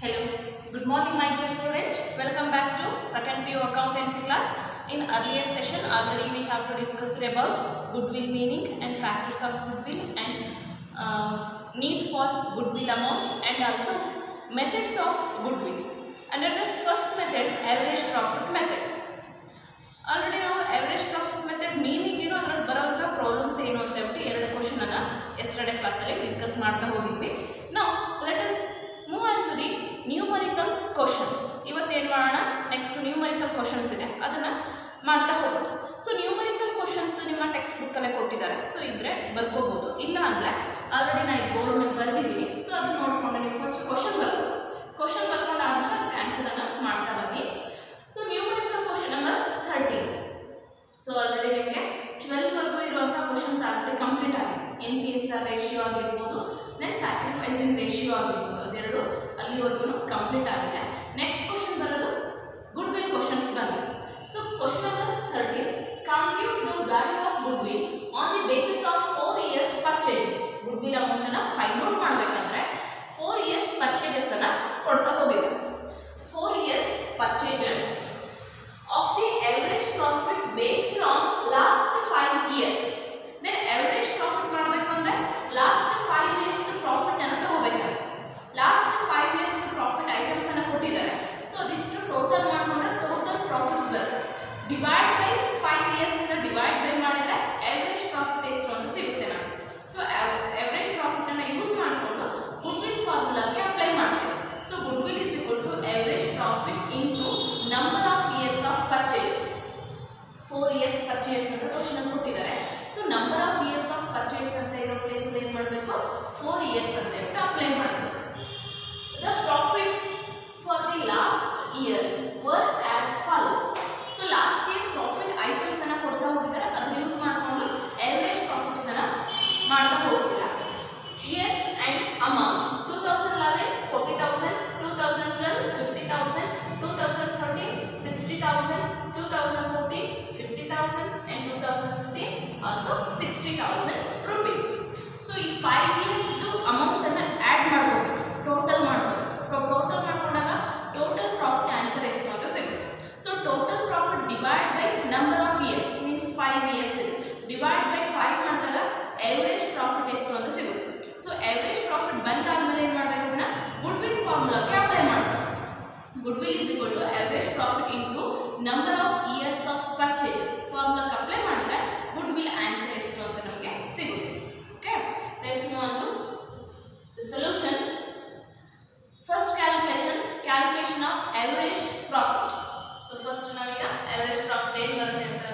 Hello, good morning my dear students. Welcome back to second PU accountancy class. In earlier session already we have to discuss about goodwill meaning and factors of goodwill and need for goodwill amount and also methods of goodwill. Under the first method, average profit method. Already now average profit method meaning ಅದರಲ್ಲಿ ಬರುವಂತ problems ಏನು ಅಂತ ಹೇಳ್ಬಿಟ್ಟು ಎರಡು question ಅನ್ನು yesterday class ಅಲ್ಲಿ discuss ಮಾಡ್ತಾ ಹೋಗಿದ್ವಿ. Now let us move on to the numerical questions. ಇವತ್ತು ಏನು ಮಾಡೋಣ, ನೆಕ್ಸ್ಟ್ ನ್ಯೂಮರಿಕಲ್ ಕ್ವೆಶ್ಚನ್ಸ್ ಇದೆ, ಅದನ್ನು ಮಾಡ್ತಾ ಹೋಗೋಣ. ಸೊ ನ್ಯೂಮರಿಕಲ್ ಕ್ವೆಶ್ಚನ್ಸ್ ನಿಮ್ಮ ಟೆಕ್ಸ್ಟ್ ಬುಕ್ಕಲ್ಲೇ ಕೊಟ್ಟಿದ್ದಾರೆ, ಸೊ ಇದ್ರೆ ಬರ್ಕೋಬೋದು, ಇಲ್ಲ ಅಂದರೆ ಆಲ್ರೆಡಿ ನಾನು ಈ ಬೋರ್ಡ್ ಮೇಲೆ ಬರೆದಿದ್ದೀನಿ. ಸೊ ಅದು ನೋಡಿಕೊಂಡು ನೀವು ಫಸ್ಟ್ ಕ್ವೆಶ್ಚನ್ ಬರ್ಕೊಂಡು ಆದ್ಮೇಲೆ ಅದಕ್ಕೆ ಆನ್ಸರನ್ನು ಮಾಡ್ತಾ ಬನ್ನಿ. So numerical question number 13. So already ನಿಮಗೆ 12ವರೆಗೂ ಇರುವಂಥ ಕ್ವೆಶ್ಚನ್ಸ್ ಆಲ್ರೆಡಿ ಕಂಪ್ಲೀಟ್ ಆಗಿದೆ. NPSR ರೇಷಿಯೋ ಆಗಿರ್ಬೋದು, ದೆನ್ ಸ್ಯಾಕ್ರಿಫೈಸಿಂಗ್ ರೇಷಿಯೋ ಆಗಿರ್ಬೋದು, ಅದೆರಡು ಅಲ್ಲಿವರೆಗೂ ಕಂಪ್ಲೀಟ್ ಆಗಿದೆ. ನೆಕ್ಸ್ಟ್ ಕ್ವೆಶ್ಚನ್ ಬರೋದು ಗುಡ್ ವಿಲ್ ಕ್ವೆಶ್ಚನ್ಸ್ ಬಂದಿದೆ. So question number 13, compute the value of goodwill on the basis of 4 years purchases. Goodwill ಅಮೌಂಟನ್ನು find out ಮಾಡಬೇಕಂದ್ರೆ 4 years ಪರ್ಚೇಸಸ್ ಅನ್ನು ಕೊಡ್ತಾ ಹೋಗಿದೆ. 4 years purchases of the average profit based on last 5 years. Then average profit ಮಾಡಬೇಕು ಅಂದ್ರೆ last 5 years profit ಅನ್ನು ತಗೋಬೇಕಂತೆ. Last 5 years profit items ಅನ್ನು ಕೊಟ್ಟಿದ್ದಾರೆ. ಸೊ ಅದಿಷ್ಟು ಟೋಟಲ್ ಮಾಡಿಕೊಂಡ್ರೆ ಟೋಟಲ್ ಪ್ರಾಫಿಟ್ಸ್ ಬರುತ್ತೆ. ಡಿವೈಡ್ ಬೈ 5 years ಇಂದ ಡಿವೈಡ್ ಬೈ ಮಾಡಿದ್ರೆ average ಪ್ರಾಫಿಟ್ ಎಷ್ಟು ಅಂತ ಸಿಗುತ್ತೆ ನಮಗೆ. ಸೊ average ಪ್ರಾಫಿಟ್ ಅನ್ನು ಯೂಸ್ ಮಾಡಿಕೊಂಡು ಗುಡ್ ವಿಲ್ ಫಾರ್ಮುಲಾಗೆ ಅಪ್ಲೈ ಮಾಡ್ತೇವೆ. So goodwill is equal to average profit into number of years of purchase. 4 years purchase ಅಂತ ಕ್ವೆಶ್ಚನ್ ಕೊಟ್ಟಿದ್ದಾರೆ. So number of years of purchase ಅಂತ ಇರೋ ಪ್ಲೇಸ್ ಅಲ್ಲಿ ಏನು ಮಾಡಬೇಕು, 4 years ಅಂತ ಹೇಳ್ಬಿಟ್ಟು ಅಪ್ಲೈ ಮಾಡಬೇಕು. The profits for the last years var as follows. So last year profit items ಅನ್ನ ಕೊಡ್ತಾ ಹೋಗಿದ್ದಾರೆ, ಅದನ್ನ ಯೂಸ್ ಮಾಡಿಕೊಂಡು ಎವರೇಜ್ ಪ್ರಾಫಿಟ್ಸ್ ಅನ್ನ ಮಾಡ್ತಾ ಹೋಗ್ತೀರಾ. Years and amount 2011 40,000, 2012 50,000, 2013 60,000, 2014 50,000 and 2015 also 60,000 rupees. So ಈ 5 years ಅಮೌಂಟ್ ಅನ್ನು ಆಡ್ ಮಾಡಬೇಕು, ಟೋಟಲ್ ಮಾಡಬೇಕು. ಟೋಟಲ್ ಮಾಡ್ಕೊಂಡಾಗ ಟೋಟಲ್ ಪ್ರಾಫಿಟ್ ಆನ್ಸರ್ ಎಷ್ಟು ಅಂತ ಸಿಗುತ್ತೆ. So total profit divide by number of years means 5 years ಇದೆ, ಡಿವೈಡ್ ಬೈ 5 ಮಾಡಿದಾಗ ಎವರೇಜ್ ಪ್ರಾಫಿಟ್ ಎಷ್ಟು ಅಂತ ಸಿಗುತ್ತೆ. ಸೊ ಎವರೇಜ್ ಪ್ರಾಫಿಟ್ ಬಂದಾದ್ಮೇಲೆ ಏನು ಮಾಡಬೇಕು, ಅದನ್ನ ಗುಡ್ ವಿಲ್ ಫಾರ್ಮುಲಾಗೆ ಅಪ್ಲೈ ಮಾಡಬೇಕು. Goodwill is equal to average profit into number of years of purchases ಫಾರ್ಮುಲಾಗೆ ಅಪ್ಲೈ ಮಾಡಿದ್ರೆ ಗುಡ್ ವಿಲ್ ಆನ್ಸರ್ ಎಷ್ಟು ಅಂತ ನಮಗೆ ಸಿಗುತ್ತೆ. Okay, let's move on to the solution. First calculation of average profit. So first ನಾವೀಗ average profit ಏನು ಬರುತ್ತೆ ಅಂತ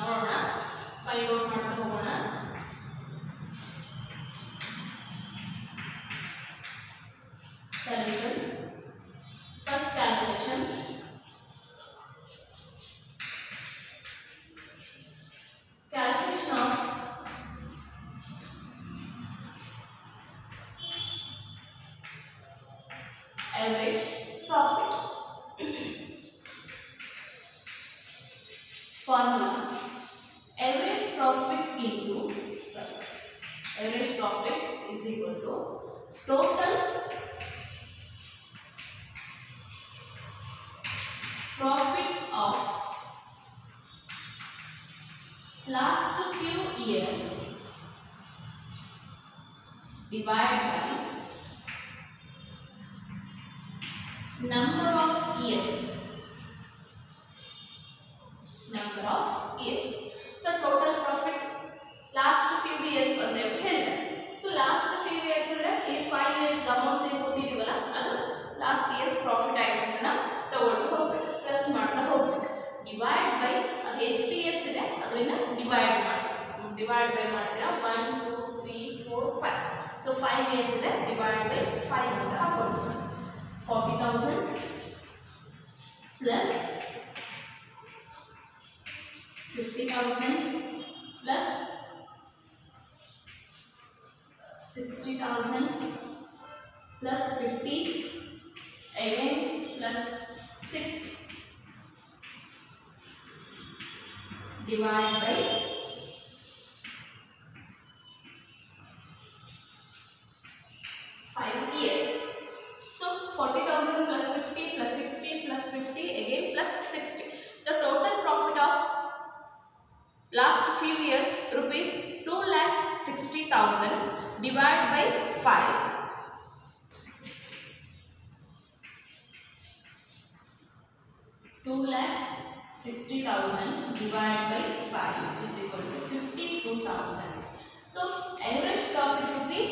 ನೋಡೋಣ, ಫೈಂಡ್ ಔಟ್ ಮಾಡ್ತಾ ಹೋಗೋಣ. Solution. First calculation. Calculation of average profit. Formula: average profit is equal to total profits of last few years divided by number of years. So total profit last few years ಅಂತ ಹೇಳಿದೆ. So last few years ಅಂದ್ರೆ ಈ 5 years amounts ಏನು ಕೊಟ್ಟಿದ್ದೀವಲ್ಲ ಅದು last years profit items ಅನ್ನ ತಗೊಳ್ತಾ ಹೋಗ್ಬೇಕು, plus ಮಾಡ್ತಾ ಹೋಗ್ಬೇಕು. ಡಿವೈಡ್ ಬೈ ಅದು ಎಷ್ಟು ಇಯರ್ಸ್ ಇದೆ ಅದರಿಂದ ಡಿವೈಡ್ ಬೈ ಮಾಡ್ತೀರಾ 1 2 3 4 5. ಸೊ 5 years ಇದೆ, ಡಿವೈಡ್ ಬೈ 5 ಅಂತ ಹಾಕೊಂಡು 40,000 plus 50,000 plus 60,000 plus 50 again plus 60 divide by 5 years. So 40,000 2,60,000 divided by 5 is equal to 52,000. So average profit would be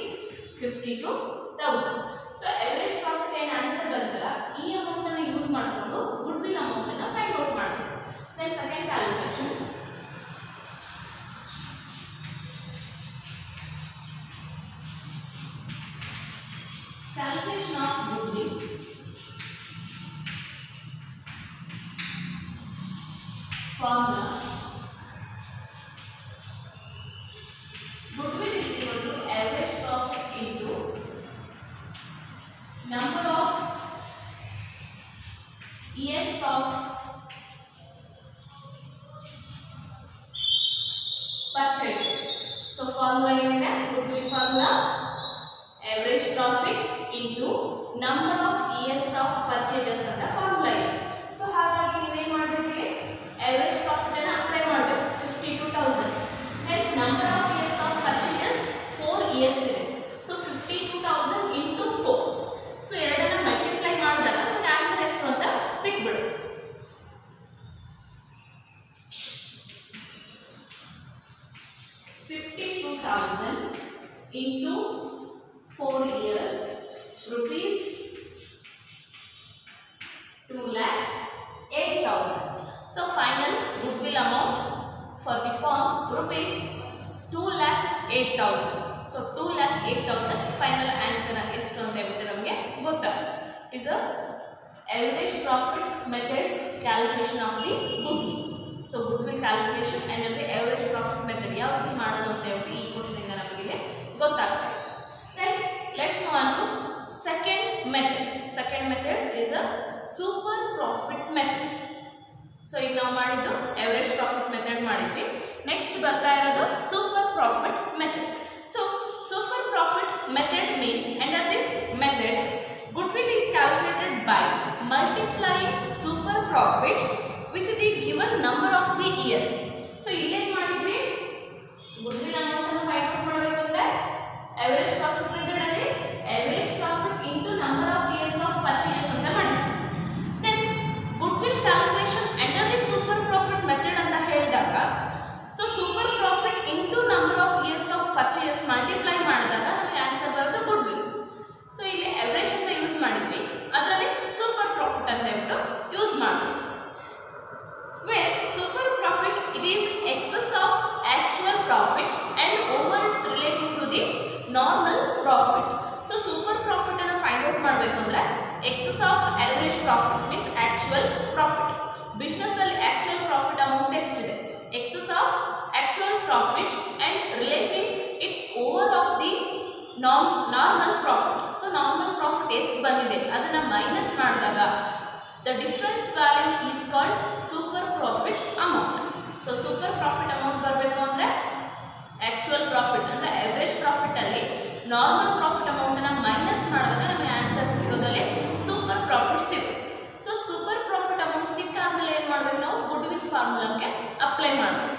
52,000. So average profit and answer bantala ee amount anna use ಮಾಡಿಕೊಂಡು goodwill amount anna find out ಮಾಡಬೇಕು. Then second calculation, calculation of goodwill. Formula: goodwill is equal to average profit into number of years of purchase. So formula ಏನಂದ್ರೆ goodwill formula average profit into number of years of purchases ಅಂತ formula ಇದೆ. So ಹಾಗಾಗಿ ನೀವು ಏನು ಮಾಡಬೇಕು, average profit ಅನ್ನು apply ಮಾಡಬೇಕು 52,000 and number of years of purchases 4 years ಇದೆ. So 52,000 into 4. So ಎರಡನ್ನ ಮಲ್ಟಿಪ್ಲೈ ಮಾಡಿದಾಗ ನಮಗೆ ಆನ್ಸರ್ ಎಷ್ಟು ಅಂತ ಸಿಕ್ಬಿಡುತ್ತೆ. into 4 years rupees 2,08,000. So final goodwill amount for the firm rupees 2,08,000. So 2,08,000 final answer ಎಷ್ಟು ಅಂತ ಹೇಳ್ಬಿಟ್ಟು ನಮಗೆ ಗೊತ್ತಾಗುತ್ತೆ. It is a average profit method calculation of the goodwill. So goodwill calculation and the average profit method ಯಾವ ರೀತಿ ಮಾಡೋದು ಅಂತ ಹೇಳ್ಬಿಟ್ಟು ಈ ಕ್ವೆಶ್ಚನ್ ಇಂದ ನಮಗೆ ಇಲ್ಲಿ ಗೊತ್ತಾಗ್ತದೆ. Then let's move on to second method. Second method is a super profit method. So ಈಗ ನಾವು ಮಾಡಿದ್ದು average profit method ಮಾಡಿದ್ವಿ. Next ಬರ್ತಾ ಇರೋದು super profit method. So super profit method means under this method goodwill is calculated by multiplying super profit with the given number of the years. So ಇಲ್ಲಿ ಏನು ಮಾಡಿದ್ವಿ, goodwill amount ಅನ್ನು find out ಮಾಡಬೇಕು ಅಂದ್ರೆ average profit method ಅಲ್ಲಿ average profit into number of years of purchase ಅಂತ ಮಾಡಿದ್ವಿ. Then goodwill calculation under the super profit method ಅಂತ ಹೇಳಿದಾಗ so super profit into number of years of purchase multiply ಮಾಡಿದಾಗ ನಮಗೆ answer ಬರೋದು goodwill. ಸೊ ಇಲ್ಲಿ average ಅಂತ ಯೂಸ್ ಮಾಡಿದ್ವಿ, ಅದರಲ್ಲಿ super profit ಅಂತ ಹೇಳ್ಬಿಟ್ಟು ಯೂಸ್ ಮಾಡಬೇಕು. Where super profit it is excess of actual profit and over it's relating to the normal profit. So super profit ಅನ್ನು ಫೈಂಡ್ ಔಟ್ ಮಾಡಬೇಕು ಅಂದ್ರೆ excess of average profit means actual profit. Business ಅಲ್ಲಿ actual profit amount ಎಷ್ಟಿದೆ, excess of actual profit and relating its over of the normal profit. So normal profit ಎಷ್ಟು ಬಂದಿದೆ ಅದನ್ನ minus ಮಾಡಿದಾಗ the difference value is called super profit amount. So super profit amount ಬರಬೇಕು ಅಂದ್ರೆ actual profit ಅಂದ್ರೆ average profit ಅಲ್ಲಿ normal profit amount ಅನ್ನು minus ಮಾಡಿದಾಗ ನಮಗೆ ಆನ್ಸರ್ ಸಿಗೋದಲ್ಲಿ super profit ಸಿಗುತ್ತೆ. ಸೊ super profit amount ಸಿಕ್ಕಾದ್ಮೇಲೆ ಏನು ಮಾಡಬೇಕು, ನಾವು goodwill ಫಾರ್ಮುಲಾಕ್ಕೆ ಅಪ್ಲೈ ಮಾಡಬೇಕು.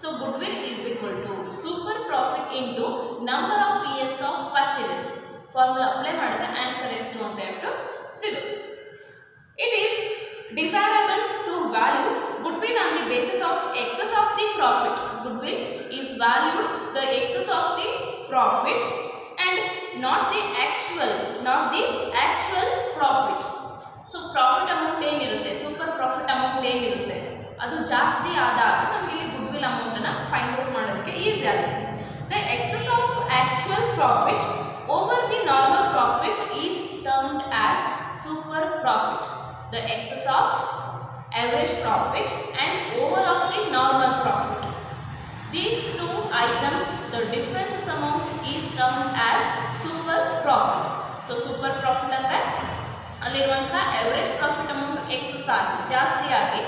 So goodwill is equal to super profit into number of years of purchase. Formula apply ಮಾಡಿದ್ರೆ ಆನ್ಸರ್ ಎಷ್ಟು ಅಂತ ಹೇಳ್ಬಿಟ್ಟು ಸಿಗುತ್ತೆ. It is desirable to value goodwill on the basis of excess of the profit. Goodwill is valued the excess of the profits and not the actual profit. So profit amount ಏನಿರುತ್ತೆ, super profit amount ಏನಿರುತ್ತೆ ಅದು ಜಾಸ್ತಿ ಆದಾಗ ನಮಗೆ ಇಲ್ಲಿ goodwill amount ಅನ್ನು find out ಮಾಡೋದಕ್ಕೆ easy ಆಗುತ್ತೆ. The excess of actual profit over the normal profit is termed as super profit. The excess of average profit and over of the normal profit. These two items, the differences amount is termed as super profit. So super profit ಅಂದ್ರೆ ಅಲ್ಲಿರುವಂತಹ average profit amount excess ಆಗಿ ಜಾಸ್ತಿ ಆಗಿ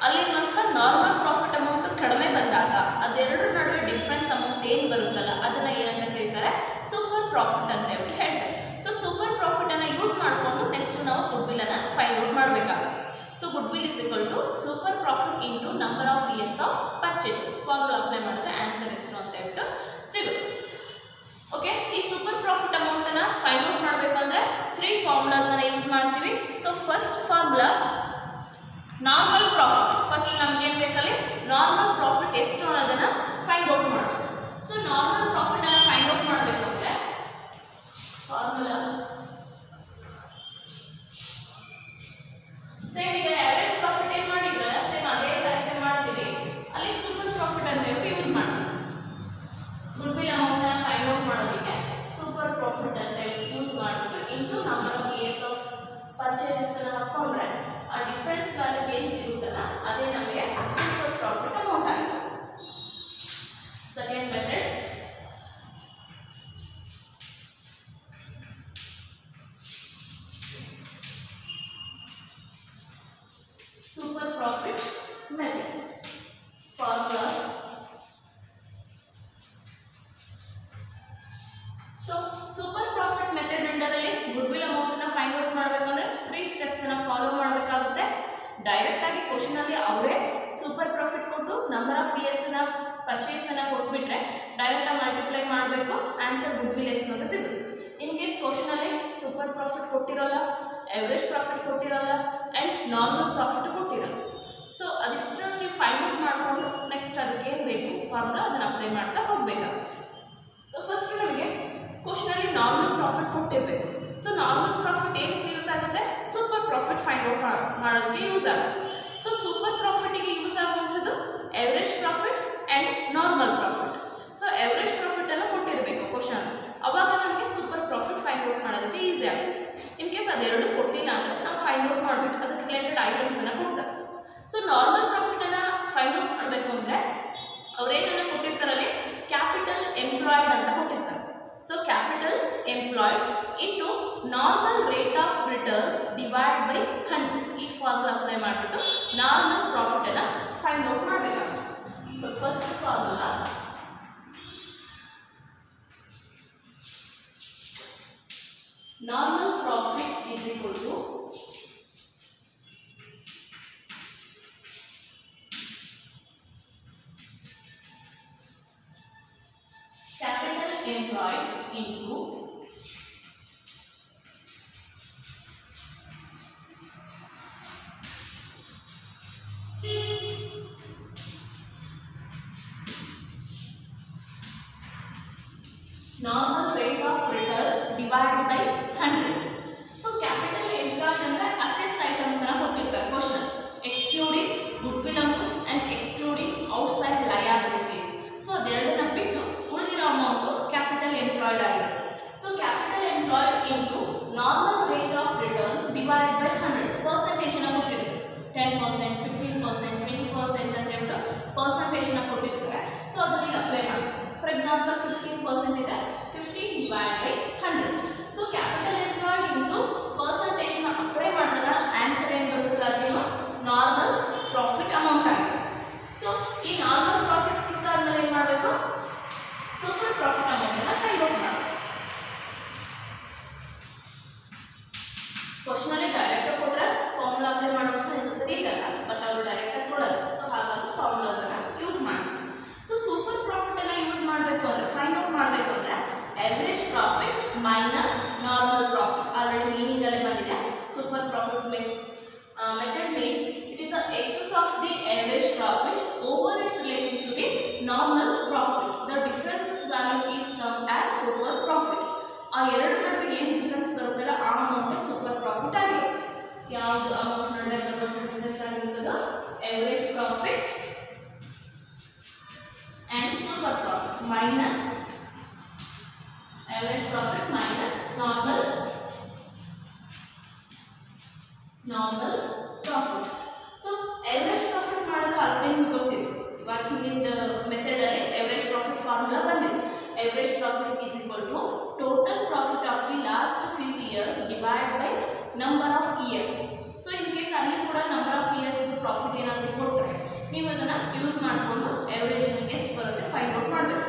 ಅಲ್ಲಿರುವಂತಹ normal profit amount ಕಡಿಮೆ ಬಂದಾಗ ಅದೆರಡರ ನಡುವೆ difference amount ಏನು ಬರುತ್ತಲ್ಲ ಅದನ್ನ ಏನಂತ ಕರೀತಾರೆ, ಸೂಪರ್ ಪ್ರಾಫಿಟ್ ಅಂತ ಹೇಳ್ತಾರೆ. ಸೊ ಸೂಪರ್ ಪ್ರಾಫಿಟ್ ಅನ್ನ ಯೂಸ್ ಮಾಡಿಕೊಂಡು ನೆಕ್ಸ್ಟ್ ನಾವು ಗುಡ್ವಿಲ್ ಅನ್ನ ಫೈಂಡ್ ಔಟ್ ಮಾಡಬೇಕಾಗುತ್ತೆ. So goodwill is equal to super profit into number of years of purchases. Formula apply ಮಾಡಿದ್ರೆ ಆನ್ಸರ್ ಎಷ್ಟು ಅಂತ ಹೇಳ್ಬಿಟ್ಟು ಸಿಗುತ್ತೆ. ಓಕೆ, ಈ ಸೂಪರ್ ಪ್ರಾಫಿಟ್ ಅಮೌಂಟ್ ಅನ್ನ ಫೈಂಡ್ ಔಟ್ ಮಾಡಬೇಕು ಅಂದ್ರೆ 3 ಫಾರ್ಮುಲಾಸ್ ಅನ್ನ ಯೂಸ್ ಮಾಡ್ತೀವಿ. So first formula normal profit first ನಮ್ಗೆ ಏನು ಬೇಕಲ್ಲಿ ನಾರ್ಮಲ್ ಪ್ರಾಫಿಟ್ ಎಷ್ಟು ಅನ್ನೋದನ್ನು ಫೈಂಡ್ ಔಟ್ ಮಾಡಬೇಕು. ಸೊ ನಾರ್ಮಲ್ ಪ್ರಾಫಿಟನ್ನು ಫೈಂಡ್ ಔಟ್ ಮಾಡಬೇಕು ಅಂದರೆ ಫಾರ್ಮುಲಾ ಸೇಮ್ ಈಗ ಆವರೇಜ್ ಪ್ರಾಫಿಟ್ ಏನು ಮಾಡಿದ್ರೆ ಸೇಮ್ ಅದೇ ಟೈಪ್ ಮಾಡ್ತೀವಿ, ಅಲ್ಲಿ ಸೂಪರ್ ಪ್ರಾಫಿಟ್ ಅಂತ ಹೇಳಿ ಯೂಸ್ ಮಾಡ್ತೀವಿ. ಗುಡ್ ವಿಲ್ ಅಮೌಂಟ್ನ ಫೈಂಡ್ ಔಟ್ ಮಾಡೋದಕ್ಕೆ ಸೂಪರ್ ಪ್ರಾಫಿಟ್ ಅಂತ ಹೇಳಿ ಯೂಸ್ ಮಾಡಿಬಿಟ್ಟು into number of years of purchases ಹಾಕೊಂಡ್ರೆ ಆ ಡಿಫರೆನ್ಸ್ ವ್ಯಾಲ್ಯೂ ಏನು ಸಿಗುತ್ತಲ್ಲ ಅದೇ ನಮಗೆ ಸೂಪರ್ ಪ್ರಾಫಿಟ್ ಅಮೌಂಟ್ ಆಗುತ್ತೆ. Second method super profit method. Formulas so super profit method ಅಂಡರಲ್ಲಿ ಗುಡ್ ವಿಲ್ ಅಮೌಂಟನ್ನು ಫೈಂಡ್ ಔಟ್ ಮಾಡಬೇಕಂದ್ರೆ 3 ಸ್ಟೆಪ್ಸನ್ನು ಫಾಲೋ ಮಾಡಬೇಕಾಗುತ್ತೆ. ಡೈರೆಕ್ಟಾಗಿ ಕ್ವಶನಲ್ಲಿ ಅವರೇ ಸೂಪರ್ ಪ್ರಾಫಿಟ್ ಕೊಟ್ಟು ನಂಬರ್ ಆಫ್ ಇಯರ್ಸ್ನ ಪರ್ಚೇಸನ್ನು ಕೊಟ್ಬಿಟ್ರೆ ಡೈರೆಕ್ಟಾಗಿ ಮಲ್ಟಿಪ್ಲೈ ಮಾಡಬೇಕು, ಆನ್ಸರ್ ಗುಡ್ ವಿಲ್ ಎಷ್ಟು ಅಂತ ಸಿಗುತ್ತೆ. ಇನ್ ಕೇಸ್ ಕ್ವಶನಲ್ಲಿ ಸೂಪರ್ ಪ್ರಾಫಿಟ್ ಕೊಟ್ಟಿರೋಲ್ಲ, ಎವರೇಜ್ ಪ್ರಾಫಿಟ್ ಕೊಟ್ಟಿರೋಲ್ಲ ಆ್ಯಂಡ್ ನಾರ್ಮಲ್ ಪ್ರಾಫಿಟ್ ಕೊಟ್ಟಿರೋಲ್ಲ. ಸೊ ಅದಿಷ್ಟನ್ನು ನೀವು ಫೈಂಡ್ ಔಟ್ ಮಾಡಿಕೊಂಡು ನೆಕ್ಸ್ಟ್ ಅದಕ್ಕೆ ಏನು ಬೇಕು ಫಾರ್ಮುಲಾ ಅದನ್ನು ಅಪ್ಲೈ ಮಾಡ್ತಾ ಹೋಗಬೇಕಾಗುತ್ತೆ. ಸೊ ಫಸ್ಟ್ ನಮಗೆ ಕ್ವಶನಲ್ಲಿ ನಾರ್ಮಲ್ ಪ್ರಾಫಿಟ್ ಕೊಟ್ಟಿರಬೇಕು. ಸೊ ನಾರ್ಮಲ್ ಪ್ರಾಫಿಟ್ ಏನಕ್ಕೆ ಯೂಸ್ ಆಗುತ್ತೆ? ಸೂಪರ್ ಪ್ರಾಫಿಟ್ ಫೈಂಡ್ ಔಟ್ ಮಾಡೋದಕ್ಕೆ ಯೂಸ್ ಆಗುತ್ತೆ. ಸೊ ಸೂಪರ್ ಪ್ರಾಫಿಟಿಗೆ ಯೂಸ್ ಆಗುವಂಥದ್ದು average profit and normal profit. So average ಪ್ರಾಫಿಟನ್ನು ಕೊಟ್ಟಿರಬೇಕು ಕ್ವಶನ್, ಅವಾಗ ನಮಗೆ ಸೂಪರ್ ಪ್ರಾಫಿಟ್ ಫೈಂಡ್ ಔಟ್ ಮಾಡೋದಕ್ಕೆ ಈಸಿ ಆಗುತ್ತೆ. ಇನ್ ಕೇಸ್ ಅದೆರಡು ಕೊಟ್ಟಿಲ್ಲ ಅಂದರೆ ನಾವು ಫೈಂಡ್ ಔಟ್ ಮಾಡಬೇಕು, ಅದಕ್ಕೆ ರಿಲೇಟೆಡ್ ಐಟಮ್ಸನ್ನು ಕೊಡ್ತಾರೆ. ಸೊ ನಾರ್ಮಲ್ ಪ್ರಾಫಿಟನ್ನು ಫೈಂಡ್ ಔಟ್ ಮಾಡಬೇಕು ಅಂದರೆ ಅವರೇನನ್ನು ಕೊಟ್ಟಿರ್ತಾರಲ್ಲಿ ಕ್ಯಾಪಿಟಲ್ ಎಂಪ್ಲಾಯ್ಡ್ ಅಂತ ಕೊಟ್ಟಿರ್ತಾರೆ. So capital employed into normal rate of return divide by 100 ಈ ಫಾರ್ಮುಲಾ ಅಪ್ಲೈ ಮಾಡಿಬಿಟ್ಟು ನಾರ್ಮಲ್ ಪ್ರಾಫಿಟನ್ನು ಫೈಂಡ್ ಔಟ್ ಮಾಡಬೇಕಾಗುತ್ತೆ. So first formula normal profit is equal to capital employed into normal rate of return divided by 100. So capital employed ಅಂದ್ರೆ assets items ಅನ್ನು ಕೊಟ್ಟಿರ್ತಾರೆ ಕ್ವಶನ್, excluding goodwill amount and excluding outside liabilities. So ಅದೆರಡನ್ನ ಬಿಟ್ಟು ಉಳಿದಿರೋ amount capital employed ಆಗಿದೆ. So capital employed into normal rate of return divide by 100 ಪರ್ಸೆಂಟೇಜನ್ನು ಕೊಟ್ಟಿರ್ತಾರೆ. 10%, 15%, 20% ಅಂತ ಹೇಳ್ಬಿಟ್ಟು ಪರ್ಸೆಂಟೇಜನ್ನು ಕೊಟ್ಟಿರ್ತಾರೆ. ಸೊ ಅದನ್ನ ಅಪ್ಲೈ ಮಾಡಿ. ಫಾರ್ ಎಕ್ಸಾಂಪಲ್ 15% ಇದೆ, 15 divide by 100. So capital employed into ಪರ್ಸೆಂಟೇಜನ್ನು ಅಪ್ಲೈ ಮಾಡಿದಾಗ ಆನ್ಸರ್ ಏನು ಬರುತ್ತೆ? ಅದೇನು ನಾರ್ಮಲ್ ಪ್ರಾಫಿಟ್ ಅಮೌಂಟ್ ಆಗಿದೆ. ಸೊ ಈ ನಾರ್ಮಲ್ ಪ್ರಾಫಿಟ್ ಸಿಕ್ಕಾದ್ಮೇಲೆ ಏನು ಮಾಡಬೇಕು? ಸೂಪರ್ ಪ್ರಾಫಿಟ್ ಅಮೌಂಟನ್ನು ಫೈಂಡ್ ಔಟ್ ಮಾಡಬೇಕು. ಕ್ವಶನಲ್ಲಿ ಡೈರೆಕ್ಟ್ ಕೊಟ್ಟರೆ ಫಾರ್ಮುಲಾ ಅಪ್ಲೈ ಮಾಡೋದು ನೆಸೆಸರಿ ಇರಲ್ಲ, ಬಟ್ ಅವರು ಡೈರೆಕ್ಟಾಗಿ ಕೊಡೋದು. ಸೊ ಹಾಗಾಗಿ ಫಾರ್ಮುಲಾಸನ್ನು ಯೂಸ್ ಮಾಡಿ. ಸೊ ಸೂಪರ್ ಪ್ರಾಫಿಟನ್ನು ಯೂಸ್ ಮಾಡಬೇಕು ಅಂದರೆ ಫೈಂಡ್ ಔಟ್ ಮಾಡಬೇಕು ಅಂದರೆ average profit minus normal profit. Already ಮೀನಿಂಗಲ್ಲೇ ಬಂದಿದೆ. Super profit method means it is the excess of the average profit over its relating to the normal profit. The differences value is termed as super profit. ಆ ಎರಡು ನಡುವೆ ಏನು difference ಬರುತ್ತಲ್ಲ ಆ amount super profit ಆಗಿದೆ. ಯಾವುದು amount ನಡುವೆ ಬರುವಂಥ ಡಿಫರೆನ್ಸ್ ಆಗಿರುತ್ತದೋ average profit and super profit minus average profit minus normal profit. So average profit ಮಾಡೋದು ಆಲ್ರೆಡಿ ನಿಮಗೆ ಗೊತ್ತಿದೆ. ಇವಾಗ ಹಿಂದಿನ ಮೆಥಡ್ ಅಲ್ಲಿ average profit ಫಾರ್ಮುಲಾ ಬಂದಿದೆ. average profit is equal to total profit of the last few years divided by number of years. So in case ಅಲ್ಲಿ ಕೂಡ number of years profit ಏನಾದರೂ ಕೊಟ್ಟರೆ ನೀವು ಅದನ್ನು ಯೂಸ್ ಮಾಡಿಕೊಂಡು ಎವರೇಜ್ ಎಷ್ಟು ಬರುತ್ತೆ ಫೈಂಡ್ ಔಟ್ ಮಾಡಬೇಕು.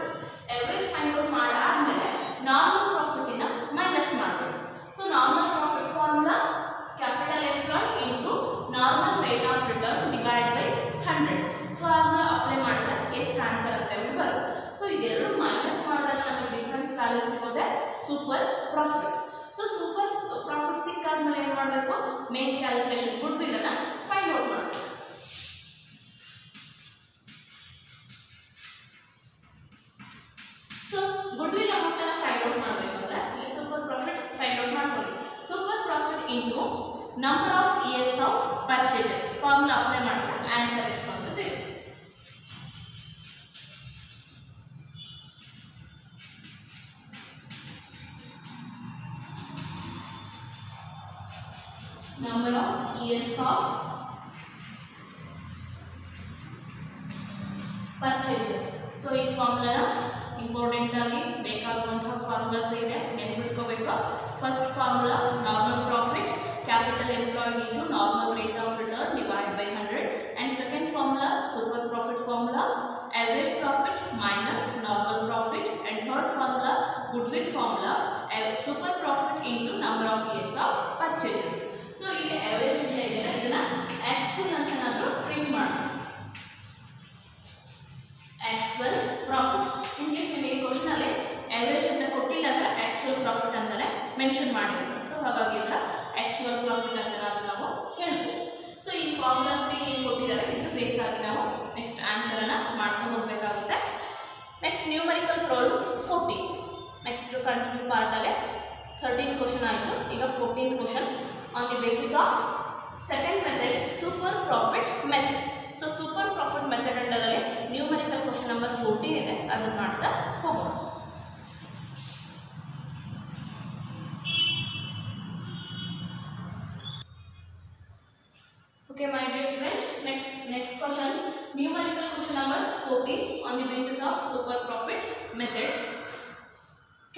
ಎವರೇಜ್ ಫೈಂಡ್ ಔಟ್ ಮಾಡಾದ್ಮೇಲೆ ನಾರ್ಮಲ್ ಪ್ರಾಫಿಟಿನ ಮೈನಸ್ ಮಾಡಬೇಕು. So normal profit formula capital employed into normal rate of return divide by 100 formula apply ಮಾಡಿದ್ರೆ ಎಷ್ಟು ಆನ್ಸರ್ ಅಂತ ಬರುತ್ತೆ. ಸೊ ಇದೆರಡು ಮೈನಸ್ ಮಾಡಿದಾಗ ನಮಗೆ ಡಿಫರೆನ್ಸ್ ವ್ಯಾಲ್ಯೂ ಸಿಗೋದೆ super profit. So so super profit ಸಿಕ್ಕಾದ್ಮೇಲೆ ಏನು ಮಾಡಬೇಕು, ಮೇನ್ ಕ್ಯಾಲ್ಕುಲೇಷನ್ ಗುಡ್ ವಿಲ್ ಅನ್ನ ಫೈಂಡ್ ಔಟ್ ಮಾಡಬೇಕು. ಸೊ ಗುಡ್ ವಿಲ್ ಅಮೌಂಟ್ ಅನ್ನ ಫೈಂಡ್ ಔಟ್ ಮಾಡಬೇಕು ಅಂದ್ರೆ ಇಲ್ಲಿ ಸೂಪರ್ ಪ್ರಾಫಿಟ್ ಫೈಂಡ್ ಔಟ್ ಮಾಡ್ಕೊಳ್ಳಿ. Super profit into number of years of purchases formula apply ಮಾಡಿದ್ರೆ ಆನ್ಸರ್ ಎಷ್ಟು ಅಂತ ಸಿಗುತ್ತೆ. number of years of purchases. So ಈ ಫಾರ್ಮುಲಾ ಇಂಪಾರ್ಟೆಂಟ್ ಆಗಿ ಬೇಕಾಗುವಂತಹ ಫಾರ್ಮುಲಾಸ್ ಇದೆ, ನೆನಪಿಟ್ಕೋಬೇಕು. First formula normal profit capital employed into normal rate of return divide by 100 and second formula super profit formula average profit minus normal profit and third formula goodwill formula super profit into number of years of purchases. So ಇಲ್ಲಿ average ಇದೆ, ಇದನ್ನ actual ಅಂತ ನಾವು print ಮಾಡೋಣ. actual profit in case ನಿಮಗೆ question ಅಲ್ಲಿ average ಅಂತ ಕೊಟ್ಟಿಲ್ಲ ಅಂದ್ರೆ actual profit ಅಂತಾನೆ ಮೆನ್ಷನ್ ಮಾಡಿರ್ತಾರೆ. ಸೊ ಹಾಗಾಗಿ ಇದನ್ನ actual profit ಅಂತ ನಾವು ಹೇಳ್ತೀವಿ. ಸೊ ಈ ಫಾರ್ಮುಲಾ 3 ಏನು ಕೊಟ್ಟಿದ್ದಾರೆ ಇದ್ರ ಬೇಸ್ ಆಗಿ ನಾವು ನೆಕ್ಸ್ಟ್ ಆನ್ಸರ್ ಅನ್ನ ಮಾಡ್ತಾ ಹೋಗಬೇಕಾಗುತ್ತೆ. Next numerical problem 14. Next continue part ಅಲ್ಲಿ 13 ಕ್ವೆಶ್ಚನ್ ಆಯಿತು, ಈಗ 14th question on the basis of second method super profit method. So super profit method ಅಂಡರಲ್ಲಿ ನ್ಯೂಮರಿಕಲ್ ಕ್ವೆಶ್ಚನ್ ನಂಬರ್ 14 ಇದೆ, ಅದನ್ನ ಮಾಡ್ತಾ ಹೋಗೋಣ. Okay my dear students, next question numerical question number 14 on the basis of super profit method.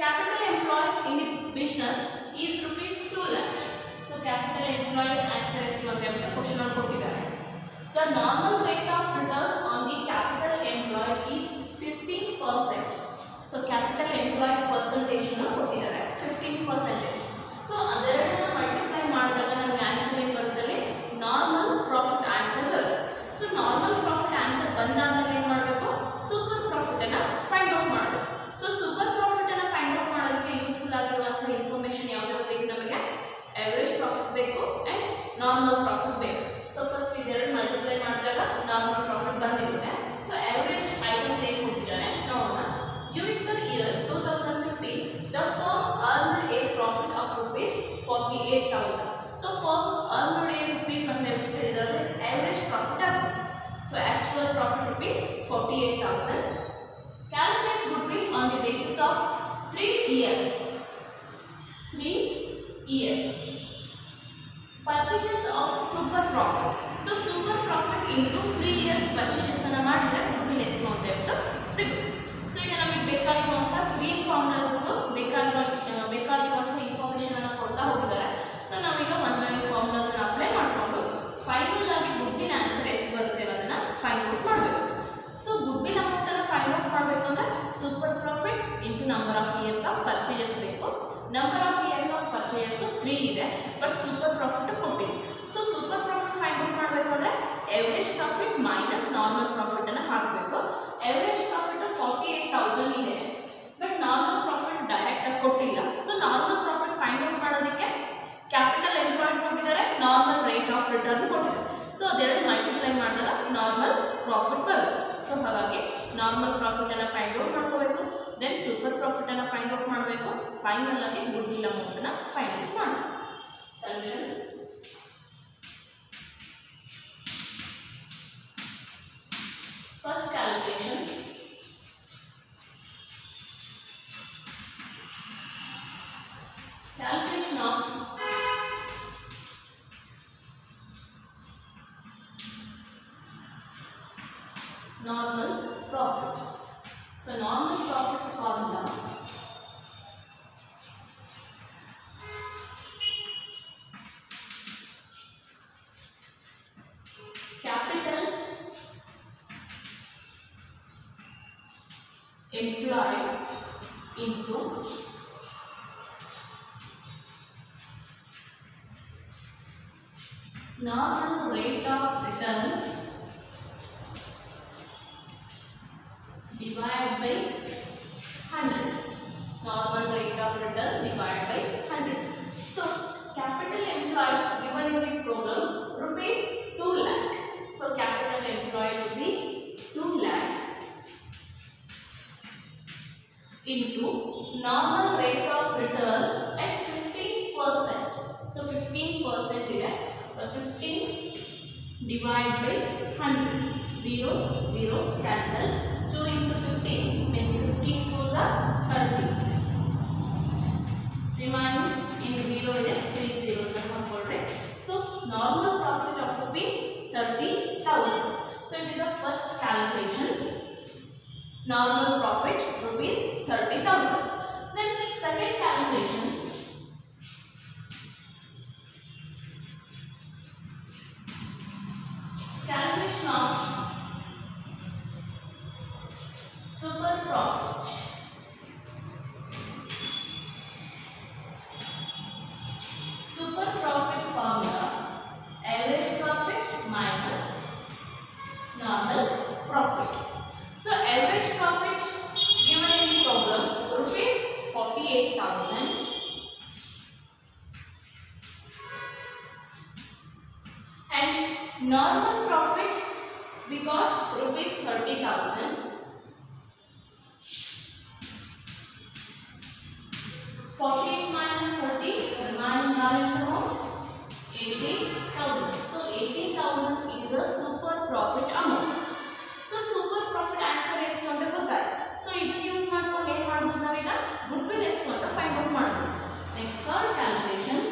Capital employed in the business is rupees 2 lakhs. So capital employed answer is to the question on ಕೊಟ್ಟಿದ್ದಾರೆ. The normal rate of return on the capital employed is 15%. So capital employed percentage ನ ಕೊಟ್ಟಿದ್ದಾರೆ 15%. So ಅದೆರಡನ್ನ multiply ಮಾಡಿದಾಗ ನಮಗೆ answer ಏನು ಬರುತ್ತೆ, normal profit answer ಬರುತ್ತೆ. So normal profit answer ಬಂದಾದ್ಮೇಲೆ ಏನು ಮಾಡಬೇಕು, ಸೂಪರ್ ಪ್ರಾಫಿಟ್ ಅನ್ನ ಫೈಂಡ್ ಔಟ್ ಮಾಡಬೇಕು. ಸೊ ಸೂಪರ್ ಪ್ರಾಫಿಟ್ ಅನ್ನ ಫೈಂಡ್ ಔಟ್ ಮಾಡೋದಕ್ಕೆ ಯೂಸ್ಫುಲ್ ಆಗಿರುವಂತಹ ಇನ್ಫಾರ್ಮೇಶನ್ ಯಾವ್ದಾದ್ರು ಬೇಕು ನಮಗೆ, ಎವರೇಜ್ ಪ್ರಾಫಿಟ್ ಬೇಕು ಅಂಡ್ ನಾರ್ಮಲ್ ಪ್ರಾಫಿಟ್ ಬೇಕು. ಸೊ ಫಸ್ಟ್ ಇದೆರಡು ಮಲ್ಟಿಪ್ಲೈ ಮಾಡಿದಾಗ ನಾರ್ಮಲ್ ಪ್ರಾಫಿಟ್ ಬಂದಿರುತ್ತೆ. ಸೊ ಎವರೇಜ್ ಐಟಮ್ಸ್ ಏನು ಕೊಟ್ಟಿದ್ದಾರೆ ನೋಡೋಣ. During the year 2015 the firm earned a profit of rupees 48,000. So firm earned a rupees ಅಂತ ಹೇಳಿದ್ರೆ average profit ಆಗುತ್ತೆ. So actual profit would be 48,000. Calculate goodwill on the basis of 3 years. 3 years. Purchases of super profit. So super profit into 3 years purchases ಅನ್ನು ಮಾಡಿದ್ರೆ goodwill ಎಷ್ಟು ಅಂತ ಹೇಳ್ಬಿಟ್ಟು ಸಿಗುತ್ತೆ. So ಈಗ ನಮಗೆ ಬೇಕಾಗಿರುವಂತಹ 3 ಫಾರ್ಮುಲಾಸ್ ಬೇಕಾಗಿರುವಂತಹ ಇನ್ಫಾರ್ಮೇಶನ್ ಅನ್ನು ಕೊಡ್ತಾ ಹೋಗಿದ್ದಾರೆ. ಸೊ ನಾವೀಗ ಒನ್ ಬೈ ಒನ್ ಫಾರ್ಮುಲಾಸ್ ಅನ್ನು ಅಪ್ಲೈ ಮಾಡಿಕೊಂಡು ಫೈನಲ್ ಆಗಿ ಗುಡ್ವಿಲ್ ಆನ್ಸರ್ ಎಷ್ಟು ಬರುತ್ತೆ ಅನ್ನೋದನ್ನ ಫೈಂಡ್ ಔಟ್ ಮಾಡಬೇಕು. ಸೊ ಗುಡ್ವಿಲ್ ಅಮೌಂಟ್ ಅನ್ನು ಫೈಂಡ್ ಔಟ್ ಮಾಡಬೇಕು ಅಂದ್ರೆ super profit into number of years of purchases ಬೇಕು. Number of years of purchases 3 ಇದೆ, ಬಟ್ ಸೂಪರ್ ಪ್ರಾಫಿಟ್ ಕೊಟ್ಟಿದೆ. So super profit find out ಮಾಡಬೇಕು ಅಂದ್ರೆ average profit minus normal profit ಅನ್ನು ಹಾಕಬೇಕು. ಎವರೇಜ್ ಪ್ರಾಫಿಟ್ 48,000 ಇದೆ, ಬಟ್ ನಾರ್ಮಲ್ ಪ್ರಾಫಿಟ್ ಡೈರೆಕ್ಟ್ ಆಗಿ ಕೊಟ್ಟಿಲ್ಲ. So normal profit find out ಮಾಡೋದಕ್ಕೆ ಕ್ಯಾಪಿಟಲ್ ಎಂಪ್ಲಾಯ್ಡ್ ಕೊಟ್ಟಿದ್ದಾರೆ, ನಾರ್ಮಲ್ ರೇಟ್ ಆಫ್ ರಿಟರ್ನ್ ಕೊಟ್ಟಿದ್ದಾರೆ. ಸೊ ಅದೆರಡು ಮಲ್ಟಿಪ್ಲೈ ಮಾಡಿದಾಗ ನಾರ್ಮಲ್ ಪ್ರಾಫಿಟ್ ಬರುತ್ತೆ. ಸೊ ಹಾಗಾಗಿ ನಾರ್ಮಲ್ ಪ್ರಾಫಿಟ್ ಅನ್ನು ಫೈಂಡ್ ಔಟ್ ಮಾಡ್ಕೋಬೇಕು, ದೆನ್ ಸೂಪರ್ ಪ್ರಾಫಿಟ್ ಅನ್ನು ಫೈಂಡ್ ಔಟ್ ಮಾಡಬೇಕು, ಫೈನಲ್ ಆಗಿ ಗುಡ್ವಿಲ್ ಅಮೌಂಟ್ ಅನ್ನು ಫೈಂಡ್ ಔಟ್ ಮಾಡಬೇಕು. Solution first calculation. Calculation of normal profit. So normal profit formula capital employed into normal rate of return divided by 100. Normal rate of return divided by 100. divide by 100. 0, 0 cancel. 2 into 15 means 15 2s are 30. Remaining in 0 is 3 zeros are component. So normal profit of rupees 30,000. So it is a first calculation. Normal profit rupees 30,000. Then second calculation. Calculation of super profit. Super profit formula: average profit minus normal profit. So average profit given in the problem rupees 48,000 and normal profit we got rupees 30,000. 48 minus 30 remaining balance amount 18,000. So 18,000 is a super profit amount. So super profit answer ಎಷ್ಟು ಅಂತ ಗೊತ್ತಾಯ್ತು. So ಇದನ್ನ use ಮಾಡ್ಕೊಂಡು ಏನು ಮಾಡಬಹುದು ನಾವೀಗ goodwill ಎಷ್ಟು ಅಂತ ಫೈಂಡ್ ಔಟ್ ಮಾಡೋದು. Next third calculation.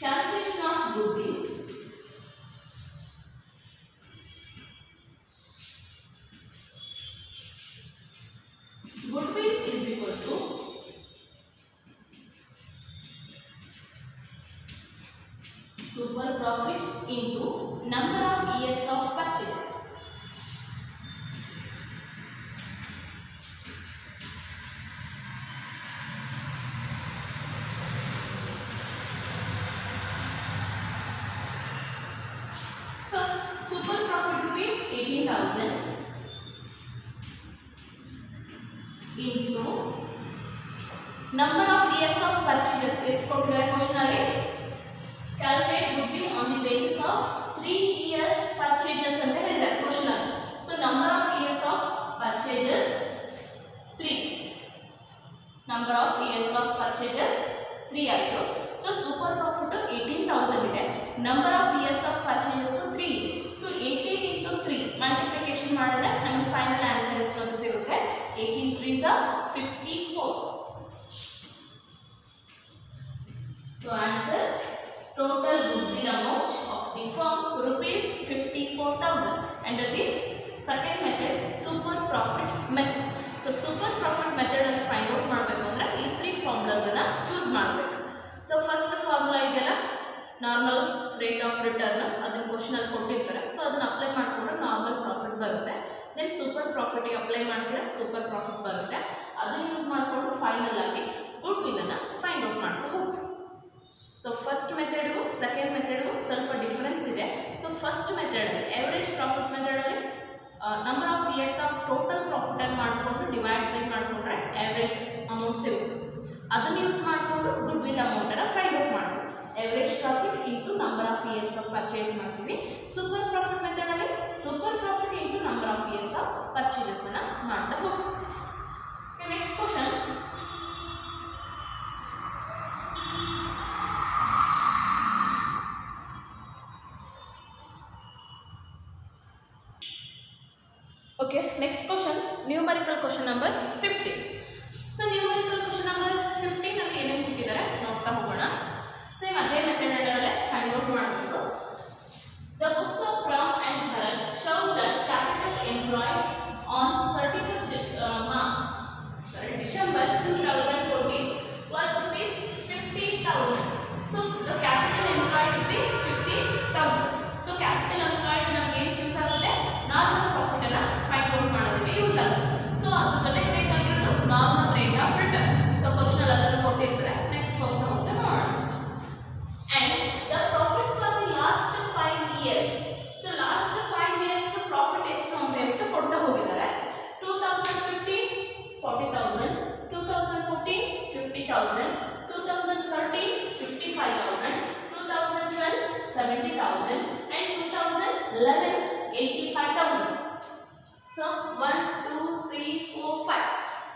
Calculation of goodwill. Goodwill is equal to super profit into number of years of purchase. So super profit will be 18,000 into number of years of purchases. Is particular question ali calculate goodwill on the basis of 3 years purchases anta helidare question ali. So number of years of purchases 3. Number of years of purchases 3 ಆಯಿತು. So super profit 18,000 ಇದೆ. Number of years of purchases 3. So 18 into 3 multiplication ಮಾಡಿದ್ರೆ ನಮಗೆ final answer ಎಷ್ಟು ಅಂತ ಸಿಗುತ್ತೆ. 18 3s are 54. So answer total goodwill amount of the firm rupees 54,000 under the second method super profit method. So super profit method ಅಲ್ಲಿ find out ಮಾಡಬೇಕು ಅಂದ್ರೆ ಈ 3 formulas ಅನ್ನು ಯೂಸ್ ಮಾಡಬೇಕು. ಸೊ ಫಸ್ಟ್ ಫಾರ್ಮುಲಾ ಇದೆಯಲ್ಲ ನಾರ್ಮಲ್ ರೇಟ್ ಆಫ್ ರಿಟರ್ನ್ ಅದನ್ನ question ಅಲ್ಲಿ ಕೊಟ್ಟಿರ್ತಾರೆ. ಸೊ ಅದನ್ನ ಅಪ್ಲೈ ಮಾಡಿಕೊಂಡ್ರೆ ನಾರ್ಮಲ್ ಪ್ರಾಫಿಟ್ ಬರುತ್ತೆ. ದೆನ್ ಸೂಪರ್ ಪ್ರಾಫಿಟ್ಗೆ ಅಪ್ಲೈ ಮಾಡ್ತೀರಾ ಸೂಪರ್ ಪ್ರಾಫಿಟ್ ಬರುತ್ತೆ. ಅದನ್ನ ಯೂಸ್ ಮಾಡಿಕೊಂಡು ಫೈನಲ್ ಆಗಿ ಗುಡ್ ವಿಲ್ ಅನ್ನು ಫೈಂಡ್ ಔಟ್ ಮಾಡ್ತಾ ಹೋಗ್ತೀವಿ. ಸೊ ಫಸ್ಟ್ ಮೆಥಡ್ಗೂ ಸೆಕೆಂಡ್ ಮೆಥಡ್ಗೂ ಸ್ವಲ್ಪ ಡಿಫ್ರೆನ್ಸ್ ಇದೆ. ಸೊ ಫಸ್ಟ್ ಮೆಥಡಲ್ಲಿ ಎವರೇಜ್ ಪ್ರಾಫಿಟ್ ಮೆಥಡಲ್ಲಿ number of years of total profit ಅನ್ನು ಮಾಡಿಕೊಂಡು ಡಿವೈಡ್ ಬೈ ಮಾಡಿಕೊಂಡ್ರೆ ಆವ್ರೇಜ್ ಅಮೌಂಟ್ ಸಿಗುತ್ತೆ. ಅದನ್ನು ಯೂಸ್ ಮಾಡಿಕೊಂಡು ಗುಡ್ ವಿಲ್ ಅಮೌಂಟನ್ನು ಫೈಂಡ್ ಔಟ್ ಮಾಡ್ತೀವಿ. Average profit into number of years of purchase ಮಾಡ್ತೀವಿ. ಸೂಪರ್ ಪ್ರಾಫಿಟ್ ಮೆಥಡಲ್ಲಿ super profit into number of years of purchases ಅನ್ನು ಮಾಡ್ತಾ ಹೋಗ್ತೀವಿ. Next question. Okay, next question, numerical question number 15. So numerical question number 15 ಅಲ್ಲಿ ಏನೇನು ಕೊಟ್ಟಿದ್ದಾರೆ ನೋಡ್ತಾ ಹೋಗೋಣ. ಸೇಮ್ ಅದೇ ಮೆಥಡ್ ಅಲ್ಲೇ ಫೈಂಡ್ ಔಟ್ ಮಾಡಬೇಕು. The books of Ram and Bharat show that capital employed on 31st December 2014 was rupees 50,000. So the capital employed will be 50,000. So capital employed ನಮಗೆ ಏನು ಯೂಸ್ ಆಗುತ್ತೆ ನಾರ್ಮಲ್ ಪ್ರಾಫಿಟ್ ಅನ್ನ find out ಮಾಡೋದಕ್ಕೆ use ಆಗುತ್ತೆ. So ಅದ್ರ ಜೊತೆಗೆ ಬೇಕಾಗಿರೋದು normal rate of return. So question ಅದನ್ನು ಕೊಟ್ಟಿರ್ತಾರೆ. ನೆಕ್ಸ್ಟ್ ಹೋಗ್ತಾ ಹೋಗ್ತಾ ನೋಡೋಣ. And the profit for the last 5 years. So last 5 years the profit ಎಷ್ಟು ಅಂತ ಹೇಳ್ಬಿಟ್ಟು ಕೊಡ್ತಾ ಹೋಗಿದ್ದಾರೆ. 2015 40,000, 2014 50,000, 2013 55,000, 2012 70,000 and 2011 85,000. So 1 2 3 4 5.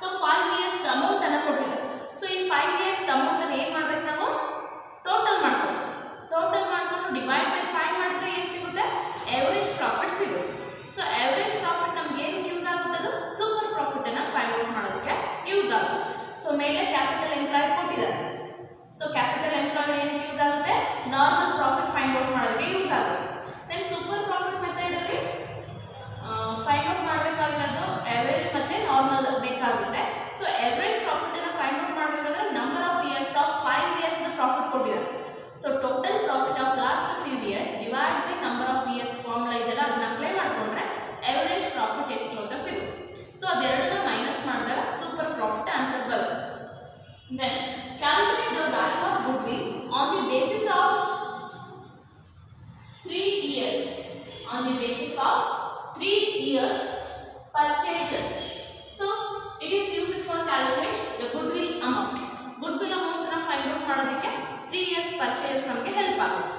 So 5 years the amount ಅನ್ನು ಕೊಟ್ಟಿದ್ದಾರೆ. ಸೊ ಈ 5 ಇಯರ್ಸ್ ಅಮೌಂಟ್ ಅನ್ನು ಏನು ಮಾಡಬೇಕು ನಾವು ಟೋಟಲ್ ಮಾಡ್ಕೋಬೇಕು. ಟೋಟಲ್ ಮಾಡ್ಕೊಂಡು ಡಿವೈಡ್ ಬೈ 5 ಮಾಡಿದ್ರೆ ಏನು ಸಿಗುತ್ತೆ ಎವರೇಜ್ ಪ್ರಾಫಿಟ್ ಸಿಗುತ್ತೆ. ಸೊ ಎವರೇಜ್ ಪ್ರಾಫಿಟ್ ನಮ್ಗೆ ಏನಕ್ಕೆ ಯೂಸ್ ಆಗುತ್ತೆ ಅದು ಸೂಪರ್ ಪ್ರಾಫಿಟ್ ಅನ್ನು ಫೈಂಡ್ ಔಟ್ ಮಾಡೋದಕ್ಕೆ ಯೂಸ್ ಆಗುತ್ತೆ. ಸೊ ಮೇಲೆ ಕ್ಯಾಪಿಟಲ್ ಎಂಪ್ಲಾಯ್ಡ್ ಕೊಟ್ಟಿದ್ದಾರೆ. ಸೊ ಕ್ಯಾಪಿಟಲ್ ಎಂಪ್ಲಾಯ್ಡ್ ಏನಕ್ಕೆ ಯೂಸ್ ಆಗುತ್ತೆ ನಾರ್ಮಲ್ ಪ್ರಾಫಿಟ್ ಫೈಂಡ್ ಔಟ್ ಮಾಡೋದಕ್ಕೆ ಯೂಸ್ ಆಗುತ್ತೆ. ದೆನ್ ಸೂಪರ್ ಪ್ರಾಫಿಟ್ ಮೆಥಡ್ ಅಲ್ಲಿ ಫೈಂಡ್ ಔಟ್ ಮಾಡಬೇಕಾಗಿರೋದು ಎವರೇಜ್ ಮತ್ತೆ ನಾರ್ಮಲ್ ಬೇಕಾಗುತ್ತೆ. ಸೊ ಎವರೇಜ್ ಪ್ರಾಫಿಟ್ ಅನ್ನು ಫೈಂಡ್ ಔಟ್ ಮಾಡಬೇಕಾದ್ರೆ number of years of 5 years profit ಕೊಟ್ಟಿದ್ದಾರೆ. So total profit of last few years divide by number of years formula ಇದೆಲ್ಲ ಅದನ್ನ apply ಮಾಡಿಕೊಂಡ್ರೆ ಎವರೇಜ್ ಪ್ರಾಫಿಟ್ ಎಷ್ಟು ಅಂತ ಸಿಗುತ್ತೆ. ಸೊ ಅದೆರಡನ್ನ ಮೈನಸ್ ಮಾಡಿದಾಗ ಸೂಪರ್ ಪ್ರಾಫಿಟ್ ಆನ್ಸರ್ ಬರುತ್ತೆ. Then calculate the value of goodwill on the basis of 3 years on the basis of 3 years purchases. So it is used for calculate the goodwill amount. Goodwill amount na find out ಮಾಡೋದಕ್ಕೆ 3 years purchase ನಮಗೆ help ಆಗುತ್ತೆ.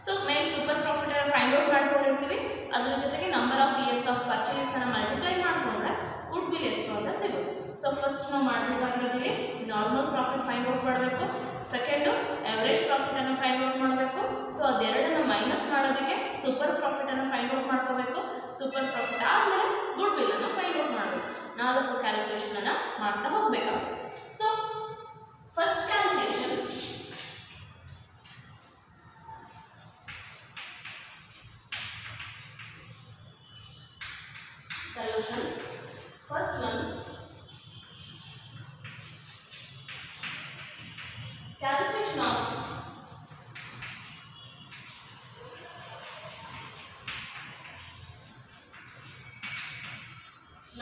So ಮೇಲೆ super profit ಅನ್ನು find out ಮಾಡ್ಕೊಂಡಿರ್ತೀವಿ, ಅದ್ರ ಜೊತೆಗೆ number of years of purchase ಅನ್ನು multiply ಮಾಡಿಕೊಂಡ್ರೆ ಗುಡ್ ವಿಲ್ ಎಷ್ಟು ಅಂತ ಸಿಗುತ್ತೆ. ಸೊ ಫಸ್ಟ್ ನಾವು ಮಾಡಬೇಕಾಗಿರೋದಿಲ್ಲಿ ನಾರ್ಮಲ್ ಪ್ರಾಫಿಟ್ ಫೈಂಡ್ ಔಟ್ ಮಾಡಬೇಕು, ಸೆಕೆಂಡು ಎವರೇಜ್ ಪ್ರಾಫಿಟ್ ಅನ್ನು ಫೈಂಡ್ ಔಟ್ ಮಾಡಬೇಕು. ಸೊ ಅದೆರಡನ್ನು ಮೈನಸ್ ಮಾಡೋದಕ್ಕೆ ಸೂಪರ್ ಪ್ರಾಫಿಟ್ ಅನ್ನು ಫೈಂಡ್ ಔಟ್ ಮಾಡ್ಕೋಬೇಕು. ಸೂಪರ್ ಪ್ರಾಫಿಟ್ ಆದಮೇಲೆ ಗುಡ್ ವಿಲ್ ಅನ್ನು ಫೈಂಡ್ ಔಟ್ ಮಾಡಬೇಕು. 4 ಕ್ಯಾಲ್ಕುಲೇಷನ್ ಅನ್ನು ಮಾಡ್ತಾ ಹೋಗಬೇಕಾಗುತ್ತೆ. So first calculation solution. First one, calculation of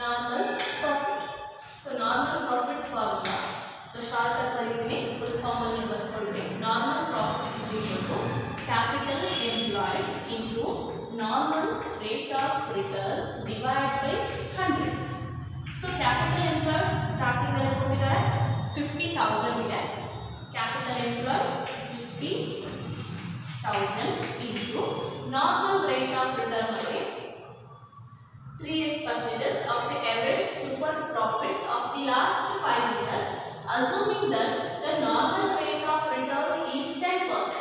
normal profit. So normal profit formula. So short ಆಗಿ ಬರೀತೀನಿ, full form ಅಲ್ಲಿ ಬರ್ಕೊಳ್ಳಿ. Normal profit is equal to capital employed into normal rate of return divided by 100. So capital employed starting ಅಲ್ಲಿ ಕೊಟ್ಟಿದ್ದಾರೆ 50,000 ಇದೆ. Capital employed 50,000 into normal rate of return ಅಲ್ಲಿ 3 years purchases of the average super profits of the last 5 years, assuming that the normal rate of return is 10%.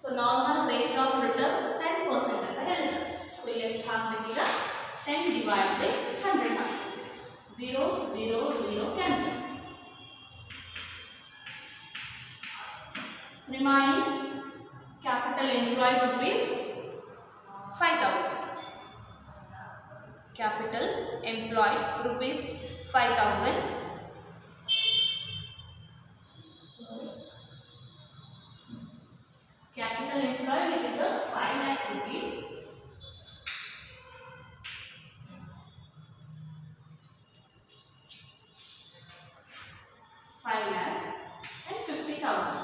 So normal rate of return 10% ಅಂತ ಹೇಳ್ತಾರೆ. So let's have the figure 10 divided by 100. 0 0 0 cancel. Remaining capital employed rupees 5,000. Capital employed rupees 5,000. Capital employed it is a 5 lakh rupee. and 50,000.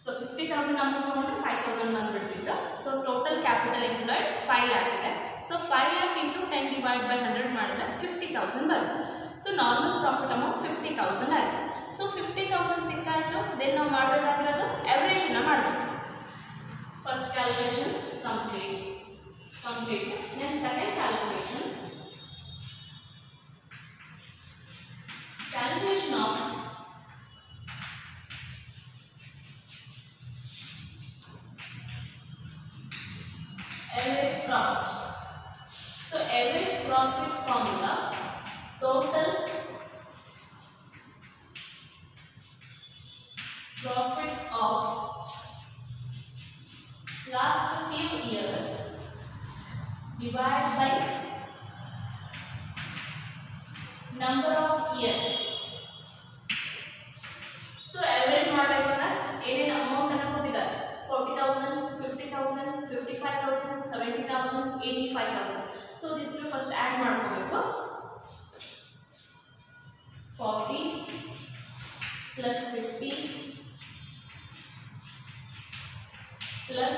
So 50,000 amount ತಗೊಂಡ್ರೆ 5,000 ಬಂದ್ಬಿಡ್ತಿತ್ತು. So total capital employed 5 lakh ಇದೆ. So 5 lakh into 10 divided by 100 ಮಾಡಿದ್ರೆ 50,000 ಬರುತ್ತೆ. So normal profit amount 50,000 ಆಯಿತು. So 50,000 ಸಿಕ್ಕಾಯಿತು. Then ನಾವು ಮಾಡಬೇಕಾಗಿರೋದು average ಅನ್ನು ಮಾಡಬೇಕು. First calculation complete. Then second calculation of average profit. So average profit formula, total profits of last few years divided by number of years. So average ಮಾಡಬೇಕಂದ್ರೆ ಏನೇನು amount ಅನ್ನು ಕೊಟ್ಟಿದ್ದಾರೆ 40,000, 50,000, 55,000, 70,000, 85,000. So this to first add ಮಾಡ್ಕೋಬೇಕು. 40 plus 50 plus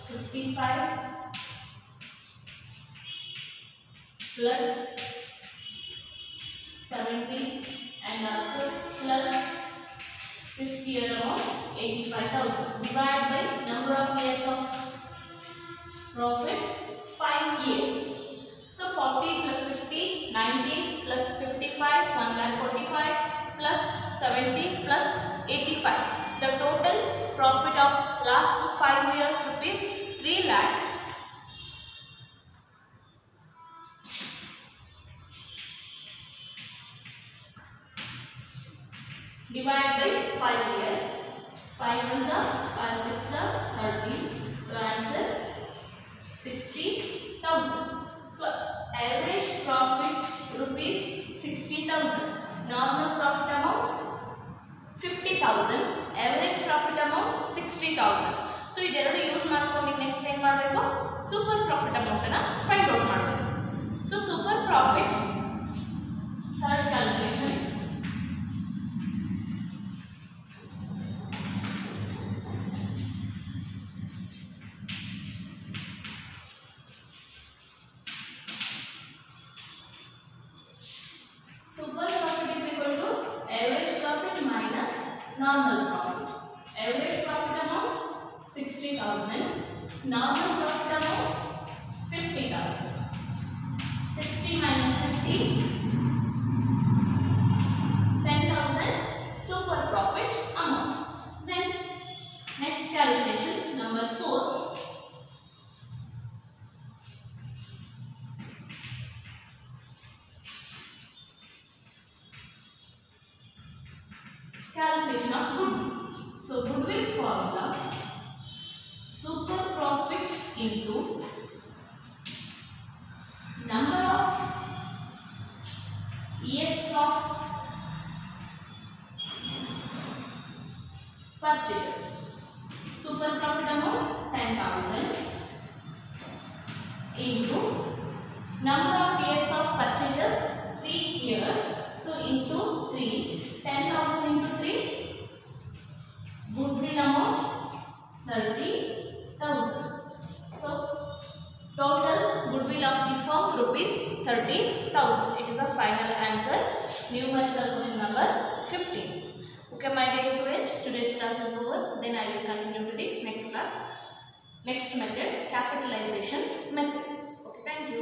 55 plus 70 and also plus 50 around 85,000 divided by number of years of profits 5 years. So 40 plus 50 90 plus 55 145 plus 70 plus 85. The total profit of last 5 years rupees 3 lakh divided by 5 years. 5 ones are 5 6 are 30. So answer 60,000. So average profit rupees 60,000. Normal profit amount 50,000. Average profit amount 60,000. So ಇದೆರಡು use ಮಾಡ್ಕೊಂಡು next ಏನು ಮಾಡಬೇಕು, super profit amount ಅನ್ನು find out ಮಾಡಬೇಕು. So super profit third calculation. Super profit is equal to average profit minus normal profit. Average profit amount 60,000. Normal profit amount 50,000. 60 minus 50, 10,000 super profit amount. Then next calculation, number 4. Calculation of goodwill. So goodwill formula, super profit into number of years of purchase. Super profit amount 10,000 into number of years of purchases 3 years. So into 3, 10,000 into 3, goodwill amount 30,000. So total goodwill of the firm rupees 30,000. It is a final answer. Numerical question number 15. Okay, my dear student, today's class is over. Then I will continue to the next class. Next method, capitalization method. Okay, thank you.